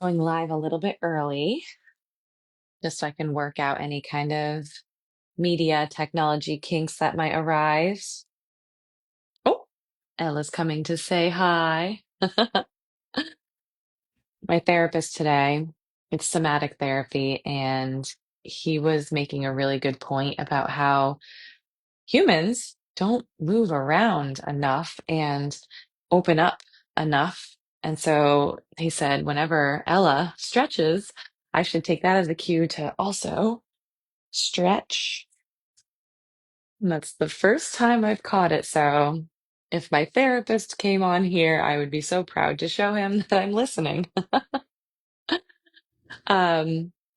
Going live a little bit early just so I can work out any kind of media technology kinks that might arise. Oh, Ella's coming to say hi. My therapist today, it's somatic therapy, and he was making a really good point about how humans don't move around enough and open up enough. And so he said, whenever Ella stretches, I should take that as a cue to also stretch. And that's the first time I've caught it. So if my therapist came on here, I would be so proud to show him that I'm listening.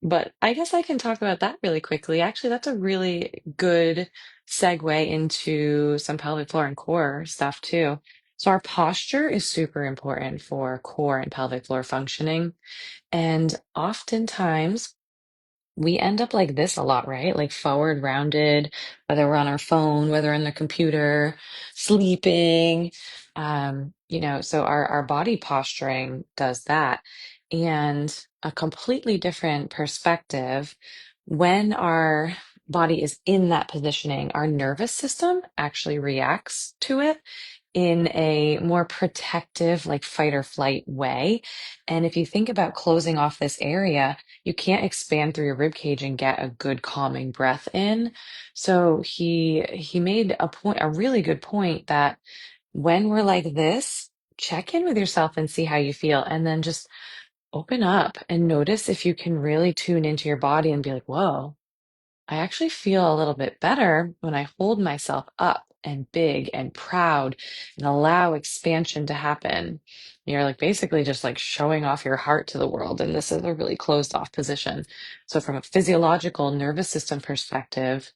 But I guess I can talk about that really quickly. Actually, that's a really good segue into some pelvic floor and core stuff too. So our posture is super important for core and pelvic floor functioning. And oftentimes we end up like this a lot, right? Like forward rounded, whether we're on our phone, whether on the computer, sleeping, so our body posturing does that. And a completely different perspective, when our body is in that positioning, our nervous system actually reacts to it in a more protective, like fight or flight way. And if you think about closing off this area, you can't expand through your rib cage and get a good calming breath in. So he made a really good point that when we're like this, check in with yourself and see how you feel, and then just open up and notice if you can really tune into your body and be like, whoa. I actually feel a little bit better when I hold myself up and big and proud and allow expansion to happen. You're like basically just like showing off your heart to the world. And this is a really closed off position. So, from a physiological nervous system perspective,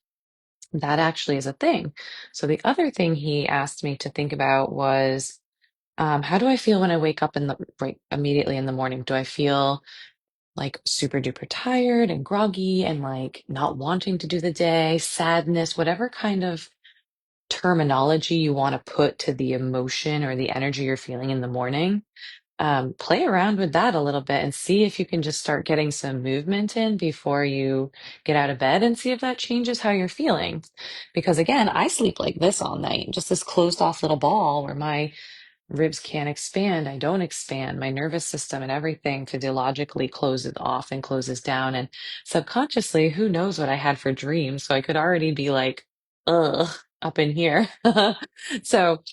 that actually is a thing. So, the other thing he asked me to think about was how do I feel when I wake up in the right immediately in the morning? Do I feel like super duper tired and groggy and like not wanting to do the day, sadness, whatever kind of terminology you want to put to the emotion or the energy you're feeling in the morning? Play around with that a little bit and see if you can just start getting some movement in before you get out of bed and see if that changes how you're feeling. Because again, I sleep like this all night, just this closed off little ball where my ribs can't expand. I don't expand. My nervous system and everything physiologically closes off and closes down. And subconsciously, who knows what I had for dreams? So I could already be like, ugh, up in here. So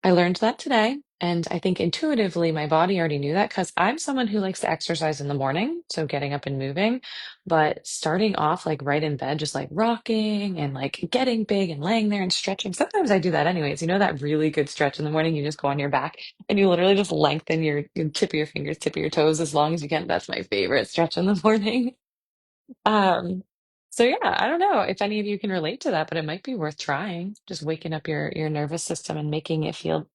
I learned that today. And I think intuitively, my body already knew that because I'm someone who likes to exercise in the morning. So getting up and moving, but starting off like right in bed, just like rocking and like getting big and laying there and stretching. Sometimes I do that anyways. You know, that really good stretch in the morning, you just go on your back and you literally just lengthen your tip of your fingers, tip of your toes as long as you can. That's my favorite stretch in the morning. Um, so yeah, I don't know if any of you can relate to that, but it might be worth trying. Just waking up your nervous system and making it feel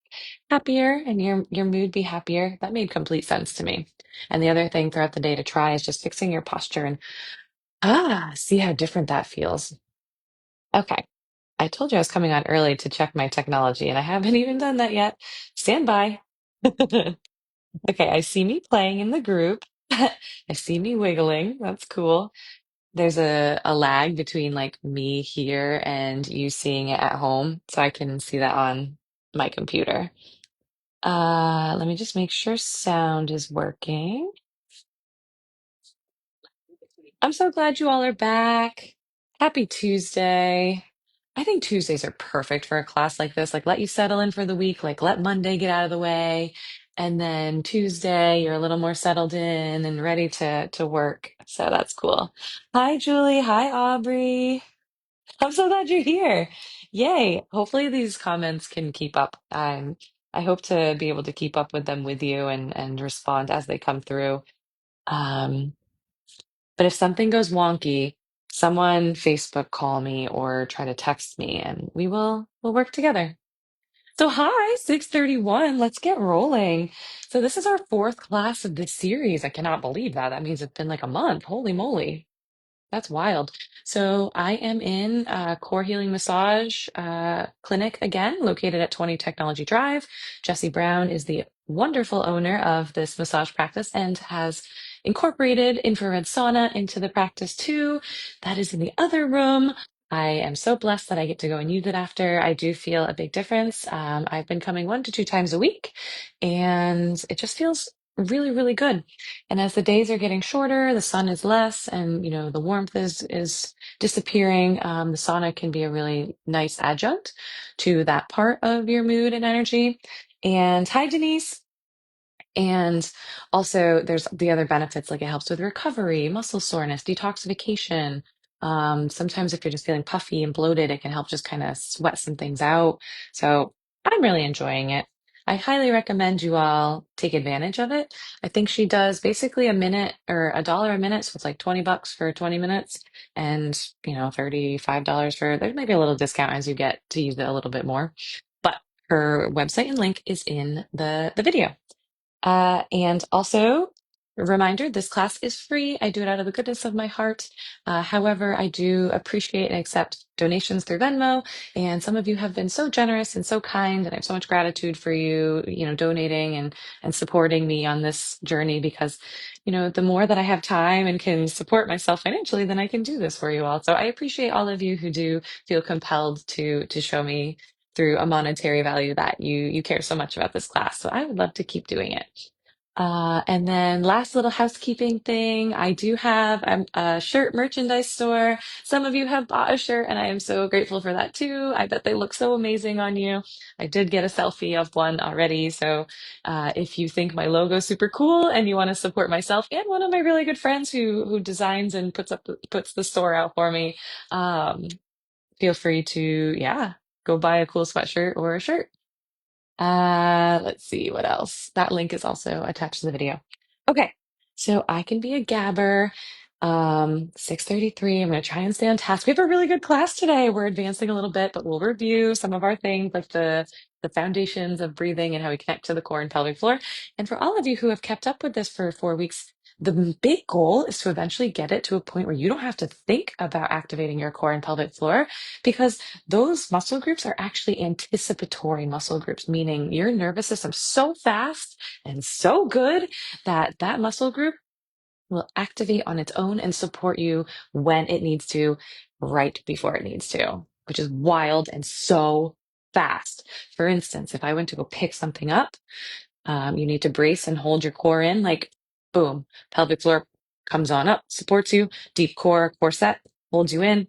happier and your mood be happier. That made complete sense to me. And the other thing throughout the day to try is just fixing your posture and see how different that feels. Okay. I told you I was coming on early to check my technology, and I haven't even done that yet. Stand by. Okay, I see me playing in the group. I see me wiggling. That's cool. There's a lag between like me here and you seeing it at home, so I can see that on my computer. Let me just make sure sound is working. I'm so glad you all are back. Happy Tuesday. I think Tuesdays are perfect for a class like this. Like, let you settle in for the week, like, let Monday get out of the way. And then Tuesday, you're a little more settled in and ready to work. So that's cool. Hi, Julie. Hi, Aubrey. I'm so glad you're here. Yay. Hopefully these comments can keep up. I hope to be able to keep up with them with you and respond as they come through. Um, but if something goes wonky, someone Facebook call me or try to text me and we'll work together. So hi, 631. Let's get rolling. So this is our fourth class of this series. I cannot believe that. That means it's been like a month. Holy moly. That's wild. So I am in a core healing massage clinic again, located at 20 Technology Drive. Jesse Brown is the wonderful owner of this massage practice and has incorporated infrared sauna into the practice too. That is in the other room. I am so blessed that I get to go and use it after. I do feel a big difference. I've been coming 1 to 2 times a week, and it just feels really, really good. And as the days are getting shorter, the sun is less, and the warmth is disappearing. The sauna can be a really nice adjunct to that part of your mood and energy. And hi, Denise. And also, there's the other benefits, like it helps with recovery, muscle soreness, detoxification. Sometimes, if you're just feeling puffy and bloated, it can help just kind of sweat some things out. So, I'm really enjoying it. I highly recommend you all take advantage of it. I think she does basically a minute or $1 a minute. So, it's like 20 bucks for 20 minutes and, $35 for, there may be a little discount as you get to use it a little bit more. But her website and link is in the video. And also, a reminder, this class is free. I do it out of the goodness of my heart. However, I do appreciate and accept donations through Venmo. And some of you have been so generous and so kind, and I have so much gratitude for you, donating and supporting me on this journey because, the more that I have time and can support myself financially, then I can do this for you all. So I appreciate all of you who do feel compelled to show me through a monetary value that you care so much about this class. So I would love to keep doing it. And then last little housekeeping thing, I do have a shirt merchandise store. Some of you have bought a shirt, and I am so grateful for that too. I bet they look so amazing on you. I did get a selfie of one already. So if you think my logo is super cool and you want to support myself and one of my really good friends who designs and puts the store out for me, um, feel free to, yeah, go buy a cool sweatshirt or a shirt. Let's see what else. That link is also attached to the video. Okay, so I can be a gabber. 6:33. I'm gonna try and stay on task. We have a really good class today. We're advancing a little bit, but we'll review some of our things like the foundations of breathing and how we connect to the core and pelvic floor. And for all of you who have kept up with this for 4 weeks, the big goal is to eventually get it to a point where you don't have to think about activating your core and pelvic floor because those muscle groups are actually anticipatory muscle groups, meaning your nervous system so fast and so good that that muscle group will activate on its own and support you when it needs to, right before it needs to, which is wild and so fast. For instance, if I went to go pick something up, you need to brace and hold your core in, like boom, pelvic floor comes on up, supports you, deep core set, holds you in,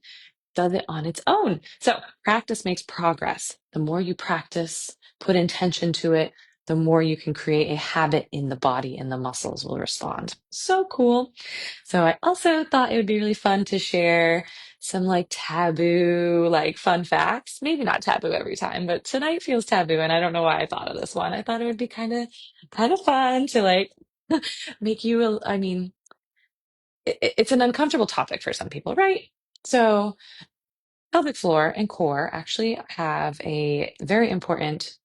does it on its own. So practice makes progress. The more you practice, put intention to it, the more you can create a habit in the body and the muscles will respond. So cool. So I also thought it would be really fun to share some like taboo, like fun facts. Maybe not taboo every time, but tonight feels taboo. And I don't know why I thought of this one. I thought it would be kind of fun to like make you, I mean, it's an uncomfortable topic for some people, right? So pelvic floor and core actually have a very important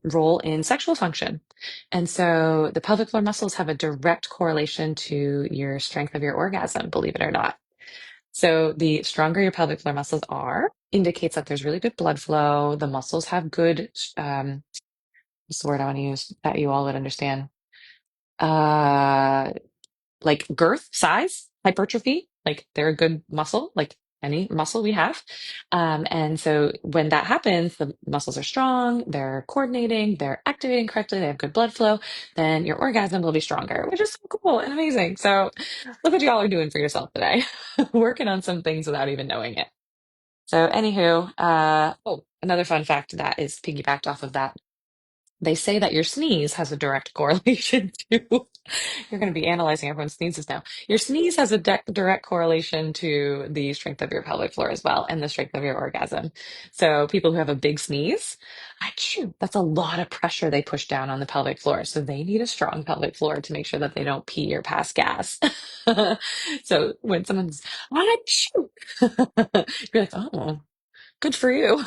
role in sexual function. And so the pelvic floor muscles have a direct correlation to your strength of your orgasm, believe it or not. So the stronger your pelvic floor muscles are, indicates that there's really good blood flow. The muscles have good, what's the word I want to use that you all would understand? Uh, like girth, size, hypertrophy, like they're a good muscle, like any muscle we have. And so when that happens, the muscles are strong, they're coordinating, they're activating correctly, they have good blood flow, then your orgasm will be stronger, which is so cool and amazing. So look what y'all are doing for yourself today, working on some things without even knowing it. So anywho, oh, another fun fact that is piggybacked off of that. They say that your sneeze has a direct correlation to, you're going to be analyzing everyone's sneezes now. Your sneeze has a direct correlation to the strength of your pelvic floor as well and the strength of your orgasm. So people who have a big sneeze, achoo, that's a lot of pressure they push down on the pelvic floor. So they need a strong pelvic floor to make sure that they don't pee or pass gas. So when someone's, achoo, you're like, oh, good for you.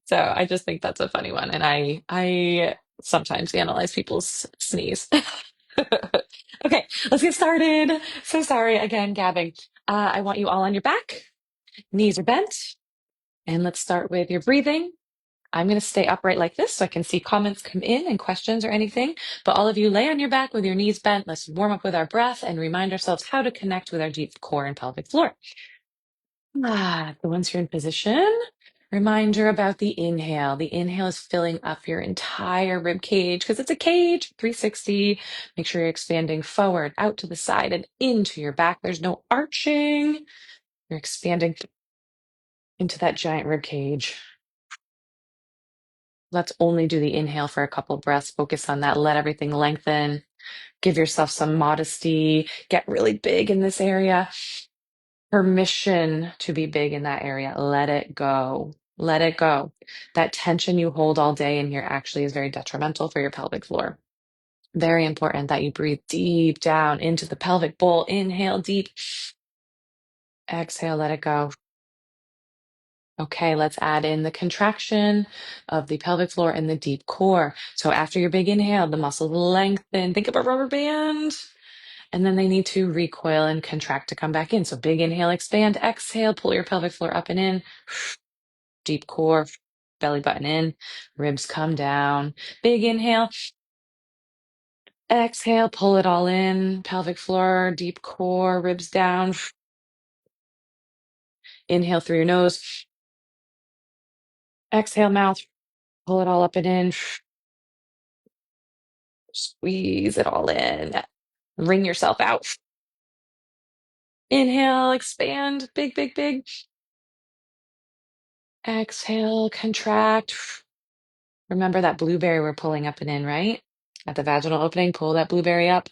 So I just think that's a funny one. And I sometimes analyze people's sneeze. Okay, let's get started. So sorry again, gabbing. I want you all on your back. Knees are bent. And let's start with your breathing. I'm going to stay upright like this so I can see comments come in and questions or anything. But all of you lay on your back with your knees bent. Let's warm up with our breath and remind ourselves how to connect with our deep core and pelvic floor. So once you're in position, reminder about the inhale. The inhale is filling up your entire rib cage because it's a cage, 360. Make sure you're expanding forward, out to the side, and into your back. There's no arching. You're expanding into that giant rib cage. Let's only do the inhale for a couple breaths. Focus on that. Let everything lengthen. Give yourself some modesty. Get really big in this area. Permission to be big in that area. Let it go. Let it go. That tension you hold all day in here actually is very detrimental for your pelvic floor. Very important that you breathe deep down into the pelvic bowl. Inhale deep. Exhale, let it go. Okay, let's add in the contraction of the pelvic floor and the deep core. So after your big inhale, the muscles lengthen. Think of a rubber band. And then they need to recoil and contract to come back in. So big inhale, expand, exhale, pull your pelvic floor up and in. Deep core, belly button in, ribs come down. Big inhale, exhale, pull it all in. Pelvic floor, deep core, ribs down. Inhale through your nose. Exhale, mouth, pull it all up and in. Squeeze it all in. Wring yourself out. Inhale, expand, big, big, big. Exhale, contract. Remember that blueberry we're pulling up and in, right? At the vaginal opening, pull that blueberry up.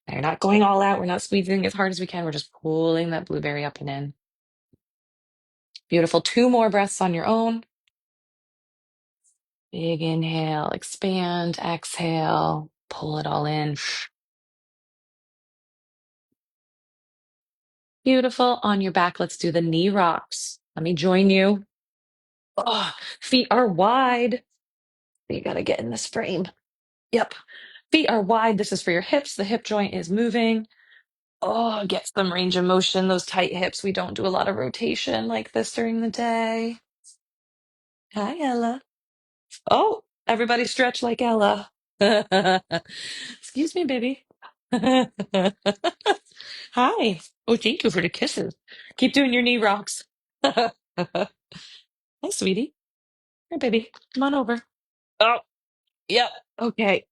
Now you're not going all out. We're not squeezing as hard as we can. We're just pulling that blueberry up and in. Beautiful. Two more breaths on your own. Big inhale, expand, exhale, pull it all in. Beautiful. On your back, let's do the knee rocks. Let me join you. Oh, feet are wide. You got to get in this frame. Yep. Feet are wide. This is for your hips. The hip joint is moving. Oh, get some range of motion. Those tight hips. We don't do a lot of rotation like this during the day. Hi, Ella. Oh, everybody stretch like Ella. Excuse me, baby. Hi. Oh, thank you for the kisses. Keep doing your knee rocks. Hi, sweetie. Here, baby. Come on over. Oh, yep. Okay.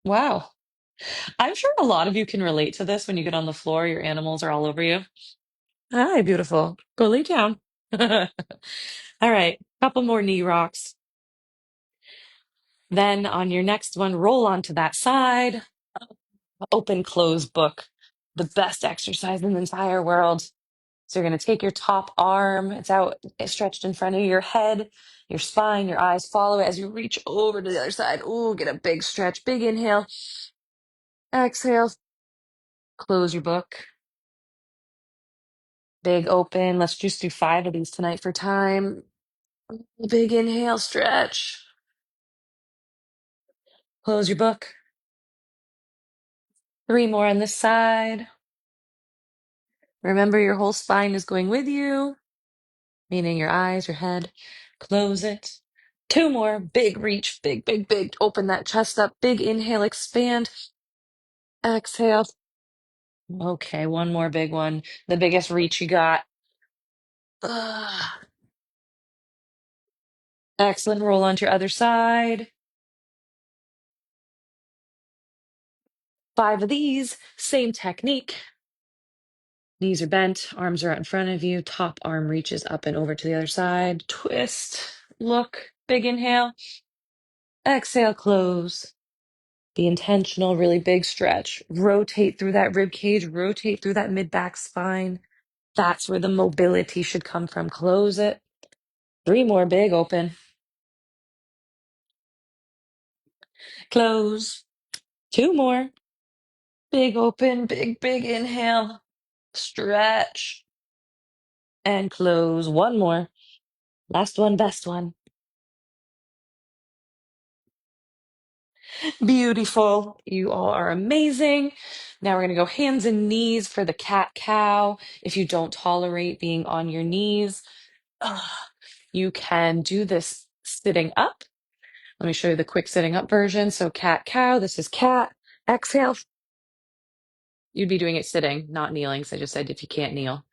Wow. I'm sure a lot of you can relate to this when you get on the floor, your animals are all over you. Hi, beautiful. Go lay down. All right. Couple more knee rocks. Then on your next one, roll onto that side. Open close book. The best exercise in the entire world. So you're going to take your top arm, it's out, it's stretched in front of your head, your spine, your eyes follow it as you reach over to the other side. Ooh, get a big stretch. Big inhale. Exhale. Close your book. Big open. Let's just do 5 of these tonight for time. Big inhale, stretch. Close your book. 3 more on this side. Remember, your whole spine is going with you, meaning your eyes, your head. Close it. 2 more. Big reach. Big, big, big. Open that chest up. Big inhale, expand. Exhale. Okay, one more big one. The biggest reach you got. Ugh. Excellent. Roll onto your other side. 5 of these. Same technique. Knees are bent, arms are out in front of you, top arm reaches up and over to the other side. Twist, look, big inhale. Exhale, close. Be intentional, really big stretch. Rotate through that rib cage, rotate through that mid back spine. That's where the mobility should come from. Close it. 3 more, big open. Close. 2 more. Big open, big, big inhale. Stretch and close. 1 more. Last one, best one. Beautiful. You all are amazing. Now we're going to go hands and knees for the cat cow. If you don't tolerate being on your knees, ugh, you can do this sitting up. Let me show you the quick sitting up version. So cat cow, this is cat. Exhale. You'd be doing it sitting, not kneeling. So I just said if you can't kneel.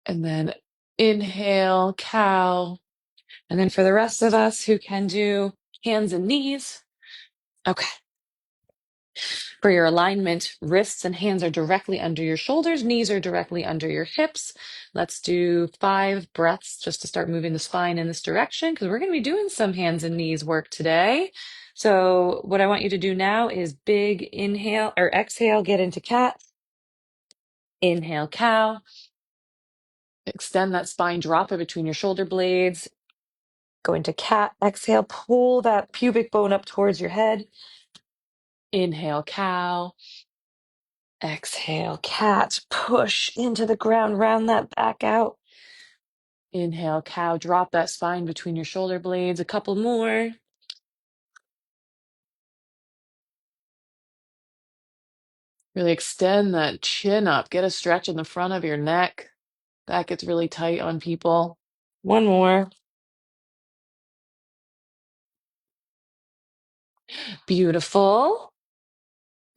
And then inhale, cow. And then for the rest of us who can do hands and knees. Okay. For your alignment, wrists and hands are directly under your shoulders, knees are directly under your hips. Let's do 5 breaths just to start moving the spine in this direction because we're going to be doing some hands and knees work today. So what I want you to do now is big inhale or exhale, get into cat. Inhale, cow. Extend that spine, drop it between your shoulder blades. Go into cat. Exhale, pull that pubic bone up towards your head. Inhale, cow. Exhale, cat. Push into the ground, round that back out. Inhale, cow. Drop that spine between your shoulder blades. A couple more. Really extend that chin up. Get a stretch in the front of your neck. That gets really tight on people. One more. Beautiful.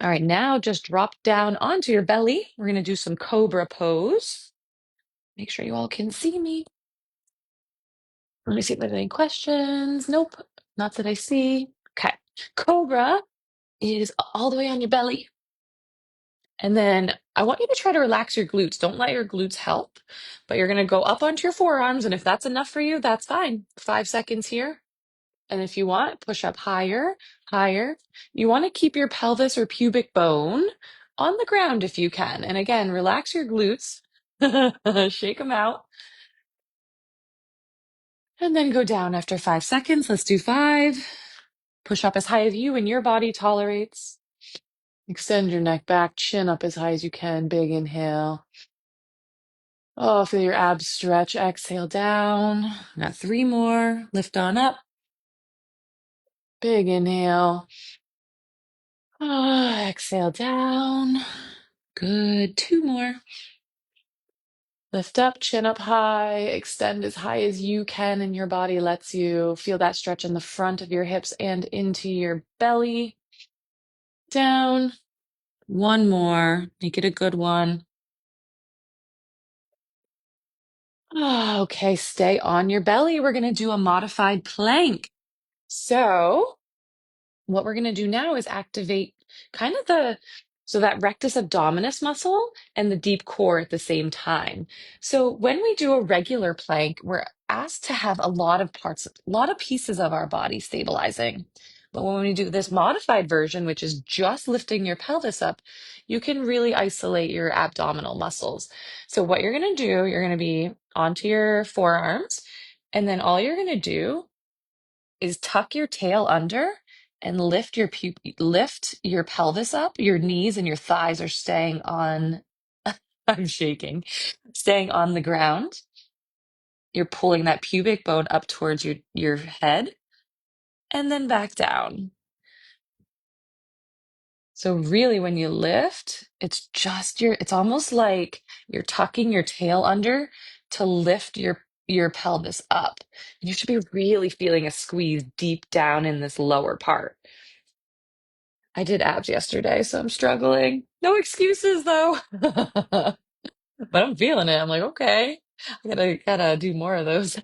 All right, now just drop down onto your belly. We're going to do some cobra pose. Make sure you all can see me. Let me see if there's any questions. Nope, not that I see. Okay. Cobra is all the way on your belly. And then I want you to try to relax your glutes. Don't let your glutes help, but you're going to go up onto your forearms. And if that's enough for you, that's fine. 5 seconds here. And if you want, push up higher, higher. You want to keep your pelvis or pubic bone on the ground if you can. And again, relax your glutes, shake them out, and then go down after 5 seconds. Let's do 5. Push up as high as you and your body tolerates. Extend your neck back, chin up as high as you can. Big inhale. Oh, feel your abs stretch. Exhale down. Got 3 more. Lift on up. Big inhale. Oh, exhale down. Good. 2 more. Lift up, chin up high. Extend as high as you can and your body lets you. Feel that stretch in the front of your hips and into your belly. Down. 1 more. Make it a good one. Oh, okay, stay on your belly. We're going to do a modified plank. So what we're going to do now is activate kind of so that rectus abdominis muscle and the deep core at the same time. So when we do a regular plank, we're asked to have a lot of parts, a lot of pieces of our body stabilizing. But when we do this modified version, which is just lifting your pelvis up, you can really isolate your abdominal muscles. So what you're going to do, you're going to be onto your forearms, and then all you're going to do is tuck your tail under and lift your pelvis up. Your knees and your thighs are staying on, I'm shaking, staying on the ground. You're pulling that pubic bone up towards your head and then back down. So really when you lift, it's almost like you're tucking your tail under to lift your pelvis up. And you should be really feeling a squeeze deep down in this lower part. I did abs yesterday, so I'm struggling. No excuses though. But I'm feeling it. I'm like, okay, I gotta do more of those.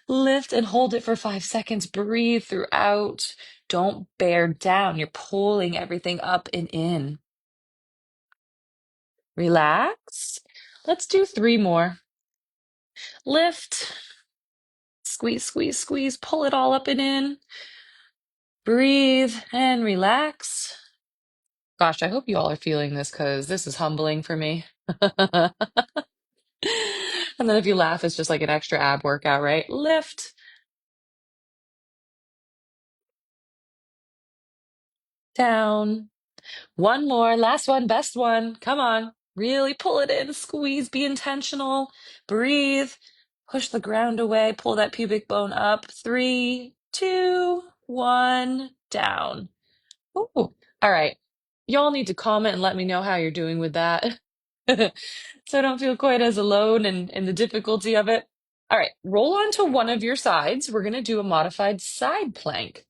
Lift and hold it for 5 seconds. Breathe throughout. Don't bear down. You're pulling everything up and in. Relax. Let's do 3 more. Lift. Squeeze, squeeze, squeeze. Pull it all up and in. Breathe and relax. Gosh, I hope you all are feeling this because this is humbling for me. And then if you laugh, it's just like an extra ab workout, right? Lift, down. 1 more, last one, best one. Come on. Really pull it in, squeeze, be intentional. Breathe, push the ground away, pull that pubic bone up. 3, 2. one, down. Ooh, all right. Y'all need to comment and let me know how you're doing with that. So I don't feel quite as alone in the difficulty of it. All right, roll onto one of your sides. We're going to do a modified side plank.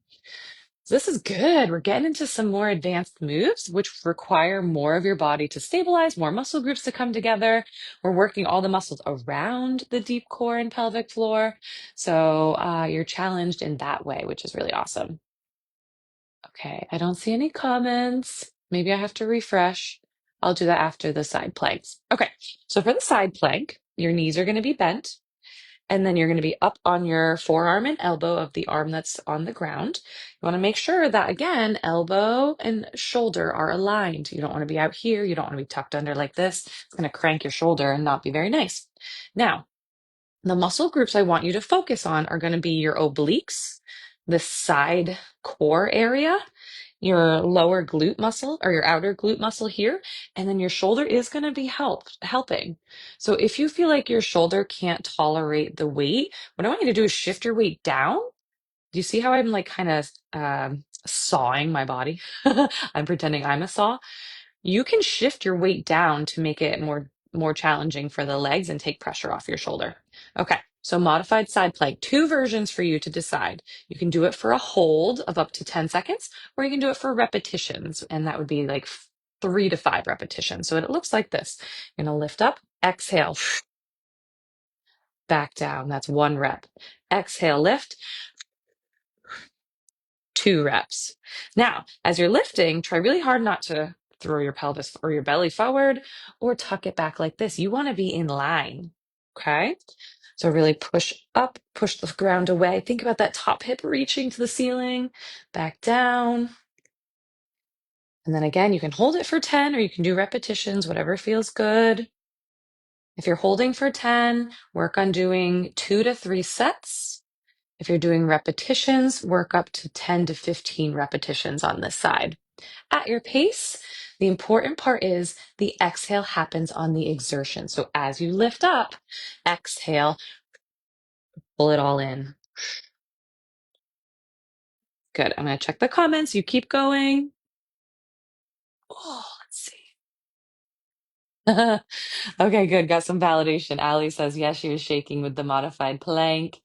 So this is good. We're getting into some more advanced moves, which require more of your body to stabilize, more muscle groups to come together. We're working all the muscles around the deep core and pelvic floor. So you're challenged in that way, which is really awesome. Okay, I don't see any comments. Maybe I have to refresh. I'll do that after the side planks. Okay, so for the side plank, your knees are going to be bent, and then you're going to be up on your forearm and elbow of the arm that's on the ground. You want to make sure that, again, elbow and shoulder are aligned. You don't want to be out here. You don't want to be tucked under like this. It's going to crank your shoulder and not be very nice. Now, the muscle groups I want you to focus on are going to be your obliques, the side core area, your lower glute muscle or your outer glute muscle here, and then your shoulder is going to be helping. So if you feel like your shoulder can't tolerate the weight, what I want you to do is shift your weight down. Do you see how I'm like kind of sawing my body? I'm pretending I'm a saw. You can shift your weight down to make it more challenging for the legs and take pressure off your shoulder. Okay, so modified side plank, two versions for you to decide. You can do it for a hold of up to 10 seconds, or you can do it for repetitions, and that would be like 3 to 5 repetitions. So it looks like this. You're gonna lift up, exhale, back down. That's 1 rep. Exhale, lift, 2 reps. Now, as you're lifting, try really hard not to throw your pelvis or your belly forward or tuck it back like this. You want to be in line. Okay. So really push up, push the ground away. Think about that top hip reaching to the ceiling, back down. And then again, you can hold it for 10 or you can do repetitions, whatever feels good. If you're holding for 10, work on doing 2 to 3 sets. If you're doing repetitions, work up to 10 to 15 repetitions on this side. At your pace, the important part is the exhale happens on the exertion. So as you lift up, exhale, pull it all in. Good. I'm going to check the comments. You keep going. Oh, let's see. Okay, good. Got some validation. Ali says, yes, she was shaking with the modified plank.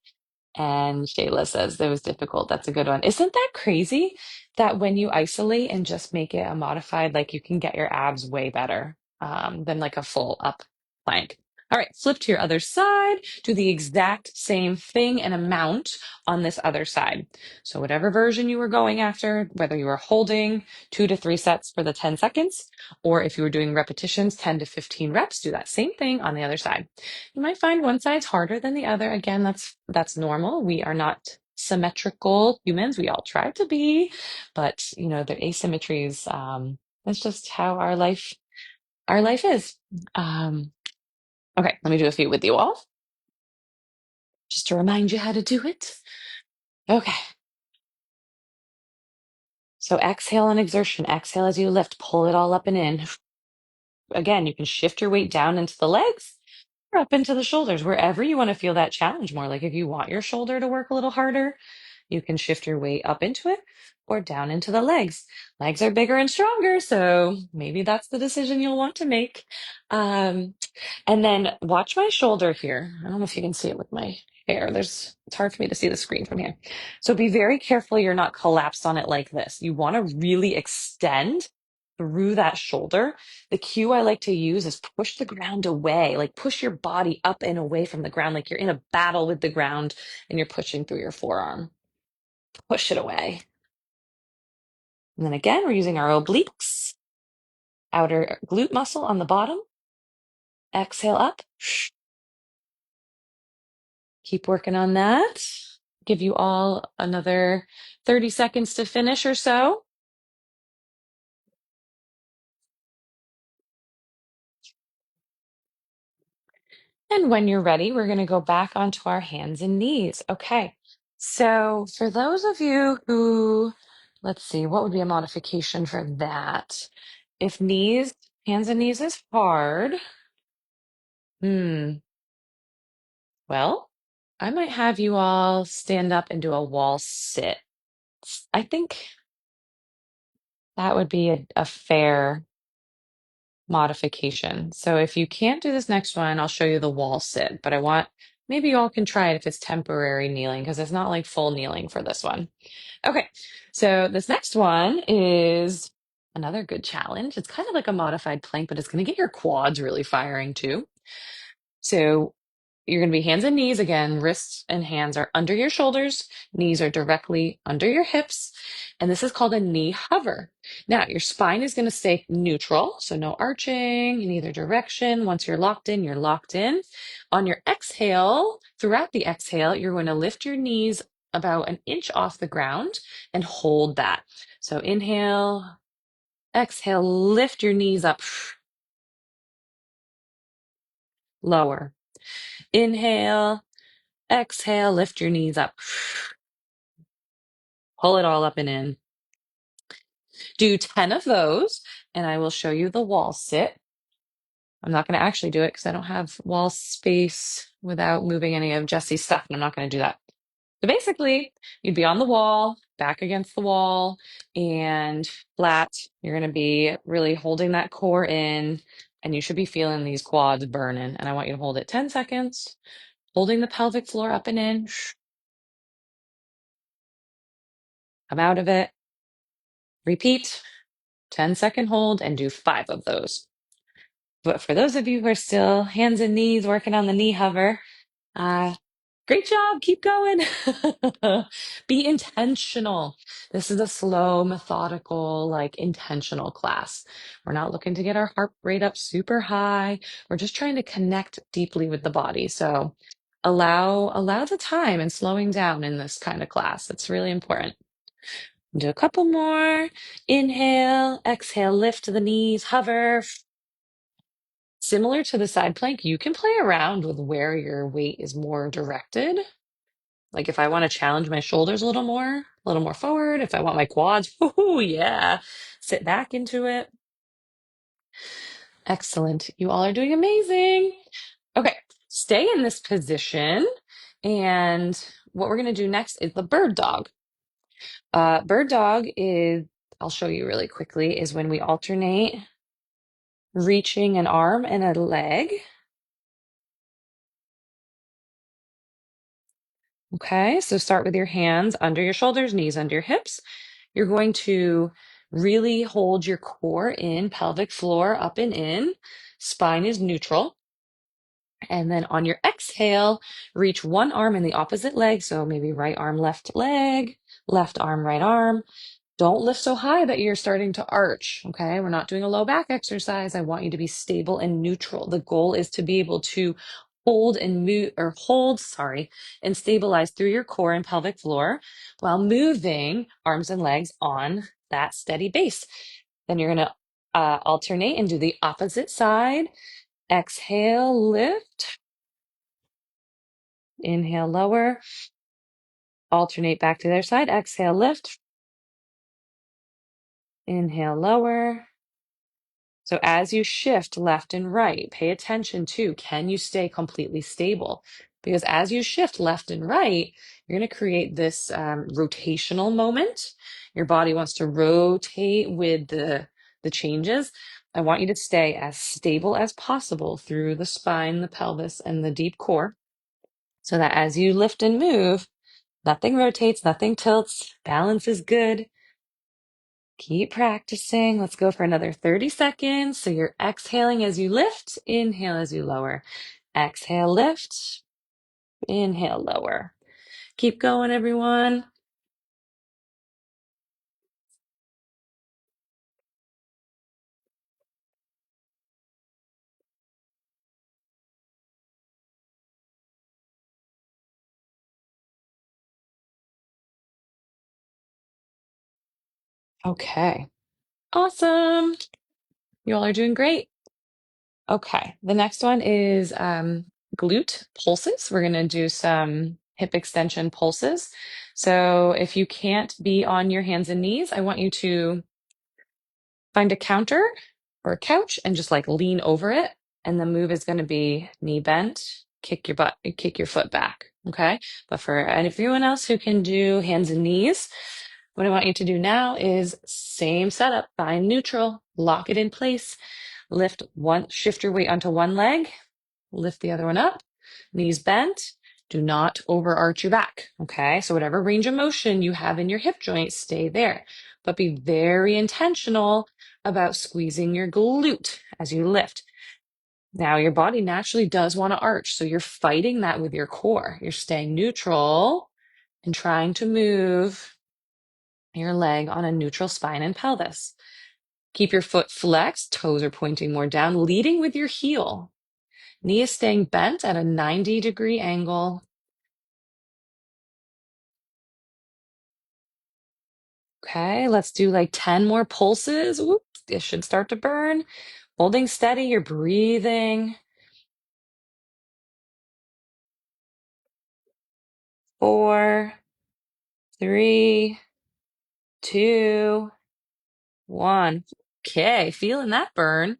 And Shayla says that was difficult. That's a good one. Isn't that crazy that when you isolate and just make it a modified, like you can get your abs way better than like a full up plank? All right, flip to your other side. Do the exact same thing and amount on this other side. So whatever version you were going after, whether you were holding 2 to 3 sets for the 10 seconds, or if you were doing repetitions, 10 to 15 reps, do that same thing on the other side. You might find one side's harder than the other. Again, that's normal. We are not symmetrical humans. We all try to be, but you know, the asymmetries, that's just how our life is. Okay, let me do a few with you all, just to remind you how to do it. Okay. So exhale on exertion. Exhale as you lift. Pull it all up and in. Again, you can shift your weight down into the legs or up into the shoulders, wherever you want to feel that challenge more. Like if you want your shoulder to work a little harder, you can shift your weight up into it or down into the legs. Legs are bigger and stronger, so maybe that's the decision you'll want to make. Um, and then watch my shoulder here. I don't know if you can see it with my hair. It's hard for me to see the screen from here. So be very careful you're not collapsed on it like this. You want to really extend through that shoulder. The cue I like to use is push the ground away, like push your body up and away from the ground, like you're in a battle with the ground and you're pushing through your forearm. Push it away. And then again, we're using our obliques, outer glute muscle on the bottom. Exhale up. Keep working on that. Give you all another 30 seconds to finish or so. And when you're ready, we're going to go back onto our hands and knees. Okay. So for those of you who, let's see, what would be a modification for that? If hands and knees is hard, well, I might have you all stand up and do a wall sit. I think that would be a fair modification. So if you can't do this next one, I'll show you the wall sit, but maybe you all can try it if it's temporary kneeling, because it's not like full kneeling for this one. Okay, so this next one is another good challenge. It's kind of like a modified plank, but it's going to get your quads really firing too. So you're going to be hands and knees again. Wrists and hands are under your shoulders. Knees are directly under your hips. And this is called a knee hover. Now, your spine is going to stay neutral. So no arching in either direction. Once you're locked in, you're locked in. On your exhale, throughout the exhale, you're going to lift your knees about an inch off the ground and hold that. So inhale, exhale, lift your knees up, lower. Inhale, exhale, lift your knees up. Pull it all up and in. Do 10 of those, and I will show you the wall sit. I'm not going to actually do it because I don't have wall space without moving any of Jesse's stuff, and I'm not going to do that. So basically, you'd be on the wall, back against the wall, and flat. You're going to be really holding that core in, and you should be feeling these quads burning. And I want you to hold it 10 seconds, holding the pelvic floor up and in. Come out of it. Repeat. 10-second hold and do 5 of those. But for those of you who are still hands and knees working on the knee hover, uh, great job. Keep going. Be intentional. This is a slow, methodical, like intentional class. We're not looking to get our heart rate up super high. We're just trying to connect deeply with the body. So allow the time and slowing down in this kind of class. It's really important. Do a couple more. Inhale, exhale, lift the knees, hover. Similar to the side plank, you can play around with where your weight is more directed. Like if I want to challenge my shoulders a little more forward. If I want my quads, whoo, yeah, sit back into it. Excellent. You all are doing amazing. Okay, stay in this position. And what we're going to do next is the bird dog. Bird dog is, I'll show you really quickly, is when we alternate reaching an arm and a leg. Okay, so start with your hands under your shoulders, knees under your hips. You're going to really hold your core in, pelvic floor up and in. Spine is neutral. And then on your exhale, reach one arm in the opposite leg. So maybe right arm, left leg, left arm, right arm. Don't lift so high that you're starting to arch, okay? We're not doing a low back exercise. I want you to be stable and neutral. The goal is to be able to hold and move, or hold, sorry, and stabilize through your core and pelvic floor while moving arms and legs on that steady base. Then you're gonna alternate and do the opposite side. Exhale, lift. Inhale, lower. Alternate back to the other side. Exhale, lift. Inhale, lower. So as you shift left and right, pay attention to, can you stay completely stable? Because as you shift left and right, you're going to create this rotational moment. Your body wants to rotate with the changes. I want you to stay as stable as possible through the spine, the pelvis, and the deep core, so that as you lift and move, nothing rotates, nothing tilts, balance is good. Keep practicing. Let's go for another 30 seconds. So you're exhaling as you lift, inhale as you lower. Exhale, lift, inhale, lower. Keep going, everyone. Okay. Awesome. You all are doing great. Okay. The next one is glute pulses. We're going to do some hip extension pulses. So if you can't be on your hands and knees, I want you to find a counter or a couch and just like lean over it. And the move is going to be knee bent, kick your foot back. Okay. But for everyone else who can do hands and knees, What I want you to do now is same setup, find neutral, lock it in place, shift your weight onto one leg, lift the other one up, knees bent. Do not overarch your back. Okay. So whatever range of motion you have in your hip joint, stay there, but be very intentional about squeezing your glute as you lift. Now your body naturally does want to arch. So you're fighting that with your core. You're staying neutral and trying to move your leg on a neutral spine and pelvis. Keep your foot flexed, toes are pointing more down, leading with your heel. Knee is staying bent at a 90-degree angle. Okay, let's do like 10 more pulses. Whoops, it should start to burn. Holding steady, you're breathing. 4, 3, 2, 1. Okay, feeling that burn.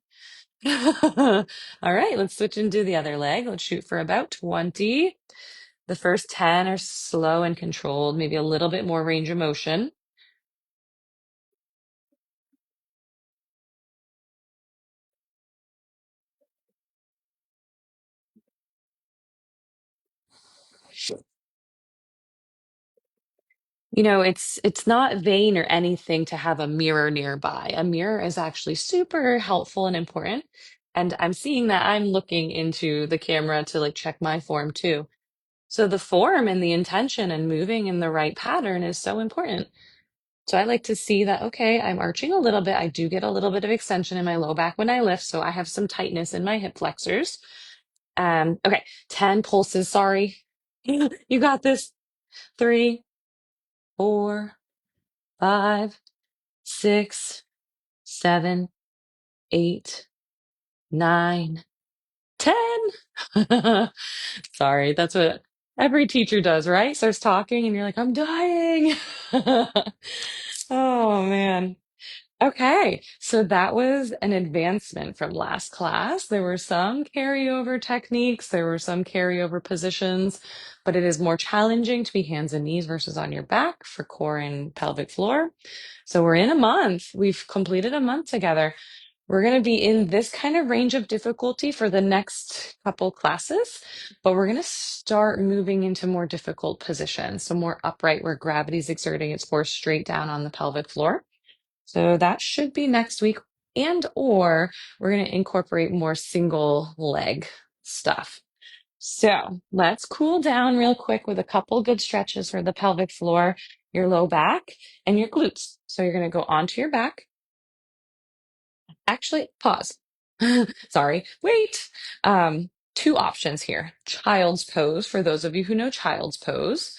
All right, let's switch and do the other leg. Let's shoot for about 20. The first 10 are slow and controlled, maybe a little bit more range of motion. It's not vain or anything to have a mirror nearby. A mirror is actually super helpful and important. And I'm seeing that I'm looking into the camera to like check my form too. So the form and the intention and moving in the right pattern is so important. So I like to see that, okay, I'm arching a little bit. I do get a little bit of extension in my low back when I lift. So I have some tightness in my hip flexors. Okay, 10 pulses. Sorry. You got this. 3, 4, 5, 6, 7, 8, 9, 10. Sorry, that's what every teacher does, right? Starts talking and you're like, I'm dying. Oh man. Okay, so that was an advancement from last class. There were some carryover techniques, there were some carryover positions, but it is more challenging to be hands and knees versus on your back for core and pelvic floor. So we're in a month. We've completed a month together. We're going to be in this kind of range of difficulty for the next couple classes, but we're going to start moving into more difficult positions. So more upright where gravity is exerting its force straight down on the pelvic floor. So that should be next week. And or we're going to incorporate more single leg stuff. So let's cool down real quick with a couple good stretches for the pelvic floor, your low back, and your glutes. So you're going to go onto your back. Actually, pause. Sorry, wait. Two options here. Child's pose, for those of you who know child's pose,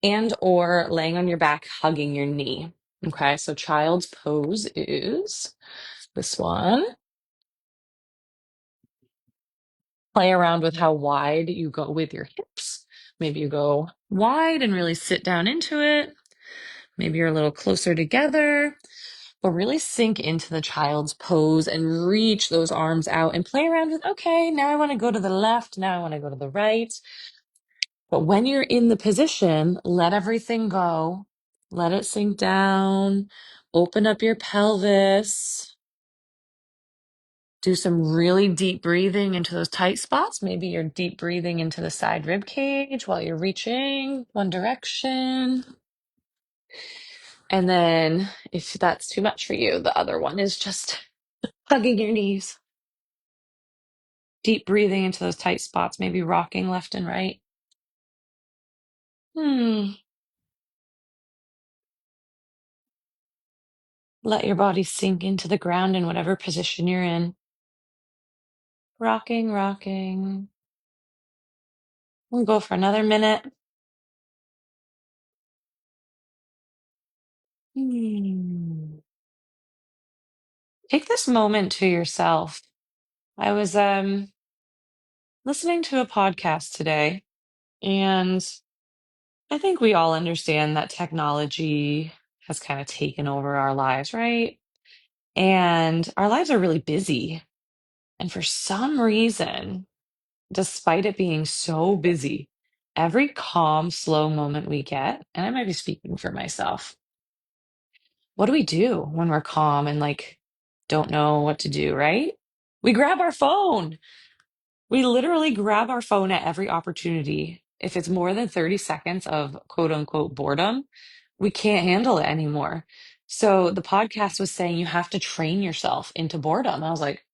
and or laying on your back, hugging your knee. Okay, so child's pose is this one. Play around with how wide you go with your hips. Maybe you go wide and really sit down into it. Maybe you're a little closer together, but really sink into the child's pose and reach those arms out and play around with, okay, now I want to go to the left. Now I want to go to the right. But when you're in the position, let everything go. Let it sink down. Open up your pelvis. Do some really deep breathing into those tight spots. Maybe you're deep breathing into the side rib cage while you're reaching one direction. And then if that's too much for you, the other one is just hugging your knees. Deep breathing into those tight spots, maybe rocking left and right. Hmm. Let your body sink into the ground in whatever position you're in. Rocking, rocking. We'll go for another minute. Hmm. Take this moment to yourself. I was listening to a podcast today, and I think we all understand that technology has kind of taken over our lives, right? And our lives are really busy. And for some reason, despite it being so busy, every calm, slow moment we get, and I might be speaking for myself, what do we do when we're calm and like don't know what to do, right? We grab our phone. We literally grab our phone at every opportunity. If it's more than 30 seconds of quote unquote boredom, we can't handle it anymore. So the podcast was saying you have to train yourself into boredom. I was like,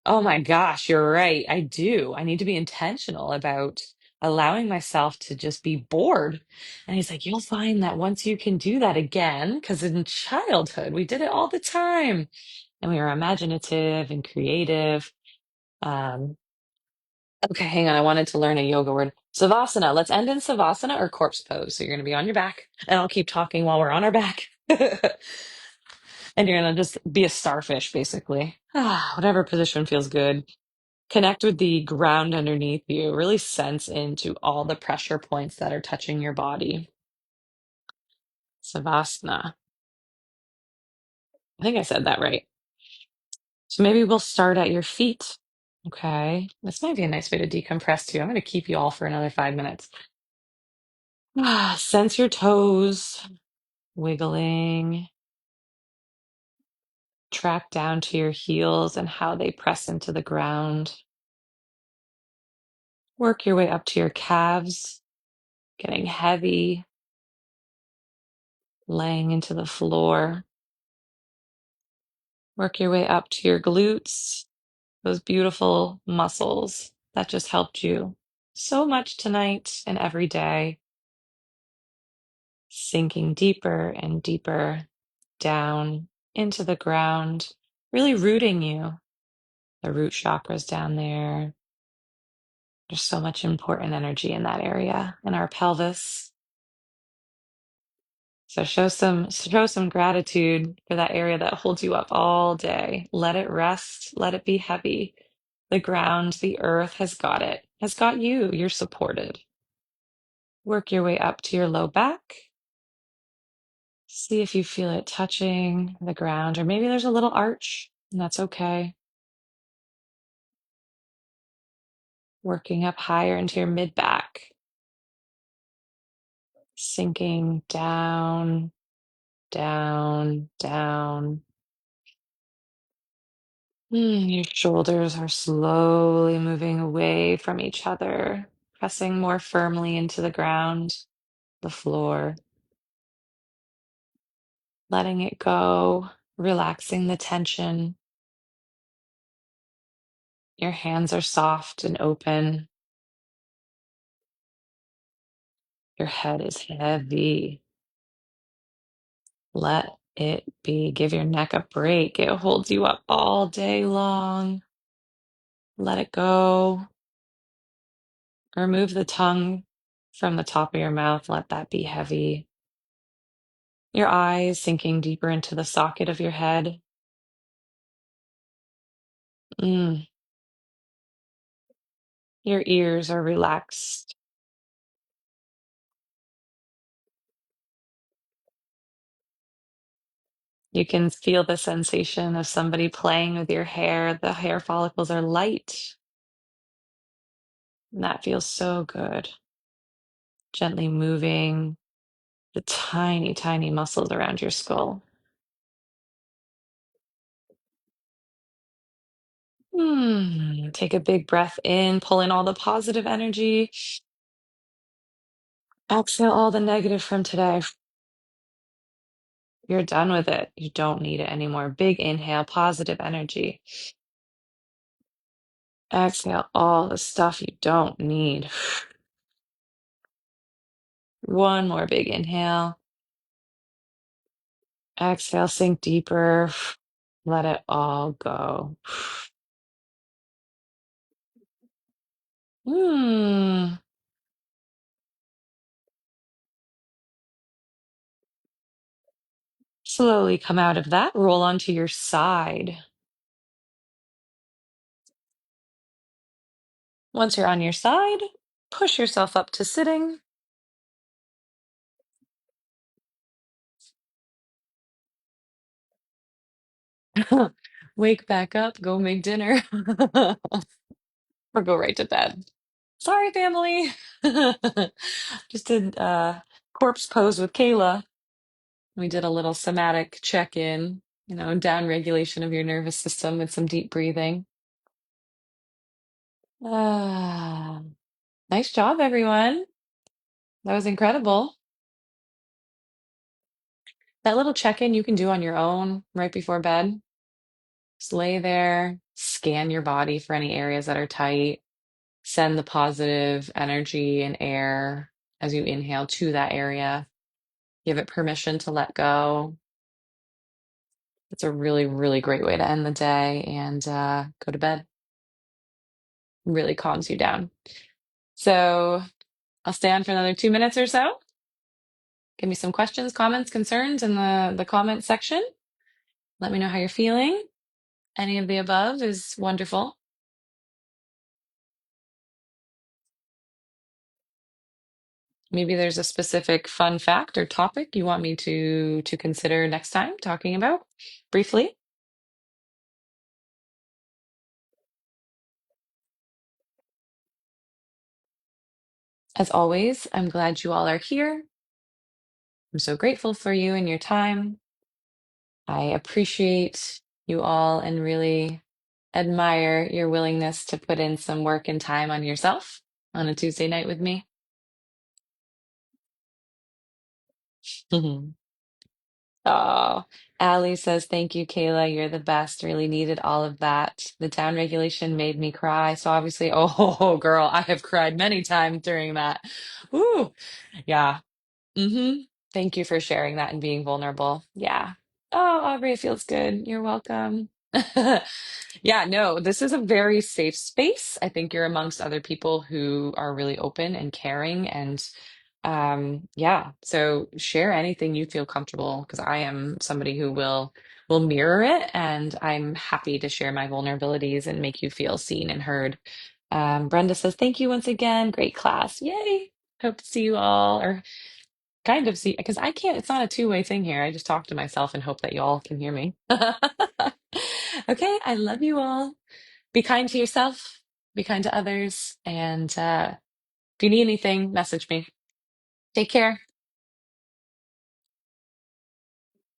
oh my gosh, you're right. I do. I need to be intentional about allowing myself to just be bored. And he's like, you'll find that once you can do that again, because in childhood, we did it all the time and we were imaginative and creative. Um, okay, hang on. I wanted to learn a yoga word. Savasana. Let's end in Savasana or corpse pose. So you're going to be on your back, and I'll keep talking while we're on our back. And you're going to just be a starfish, basically. Whatever position feels good. Connect with the ground underneath you. Really sense into all the pressure points that are touching your body. Savasana. I think I said that right. So maybe we'll start at your feet. Okay. This might be a nice way to decompress too. I'm going to keep you all for another 5 minutes. Sense your toes wiggling. Track down to your heels and how they press into the ground. Work your way up to your calves, getting heavy, laying into the floor. Work your way up to your glutes, those beautiful muscles that just helped you so much tonight and every day, sinking deeper and deeper down into the ground, really rooting you. The root chakra's down there. There's so much important energy in that area, in our pelvis. So show some gratitude for that area that holds you up all day. Let it rest, let it be heavy. The ground, the earth has got it, has got you. You're supported. Work your way up to your low back. See if you feel it touching the ground, or maybe there's a little arch, and that's okay. Working up higher into your mid back, sinking down, down, down. Your shoulders are slowly moving away from each other, pressing more firmly into the ground, the floor, letting it go, relaxing the tension. Your hands are soft and open. Your head is heavy. Let it be. Give your neck a break. It holds you up all day long. Let it go. Remove the tongue from the top of your mouth. Let that be heavy. Your eyes sinking deeper into the socket of your head. Mm, your ears are relaxed. You can feel the sensation of somebody playing with your hair. The hair follicles are light, and that feels so good. Gently moving the tiny, tiny muscles around your skull. Take a big breath in, pull in all the positive energy. Exhale all the negative from today. You're done with it. You don't need it anymore. Big inhale, positive energy. Exhale all the stuff you don't need. One more big inhale. Exhale, sink deeper. Let it all go. Hmm. Slowly come out of that. Roll onto your side. Once you're on your side, push yourself up to sitting. Wake back up, go make dinner, or go right to bed. Sorry, family. Just did corpse pose with Kayla. We did a little somatic check-in, down regulation of your nervous system with some deep breathing. Ah, nice job, everyone. That was incredible. That little check-in you can do on your own right before bed. Just lay there, scan your body for any areas that are tight, send the positive energy and air as you inhale to that area. Give it permission to let go. It's a really, really great way to end the day and go to bed. Really calms you down. So I'll stay on for another 2 minutes or so. Give me some questions, comments, concerns in the comment section. Let me know how you're feeling. Any of the above is wonderful. Maybe there's a specific fun fact or topic you want me to consider next time talking about briefly. As always, I'm glad you all are here. I'm so grateful for you and your time. I appreciate you all and really admire your willingness to put in some work and time on yourself on a Tuesday night with me. Oh, Allie says, thank you, Kayla. You're the best. Really needed all of that. The down regulation made me cry. So obviously, oh, girl, I have cried many times during that. Ooh, yeah. Thank you for sharing that and being vulnerable. Yeah. Oh, Aubrey, it feels good. You're welcome. Yeah, no, this is a very safe space. I think you're amongst other people who are really open and caring and yeah, so share anything you feel comfortable because I am somebody who will mirror it and I'm happy to share my vulnerabilities and make you feel seen and heard. Brenda says, thank you once again. Great class. Yay. Hope to see you all or kind of see because I can't, it's not a two-way thing here. I just talk to myself and hope that you all can hear me. Okay, I love you all. Be kind to yourself, be kind to others, and if you need anything, message me. Take care.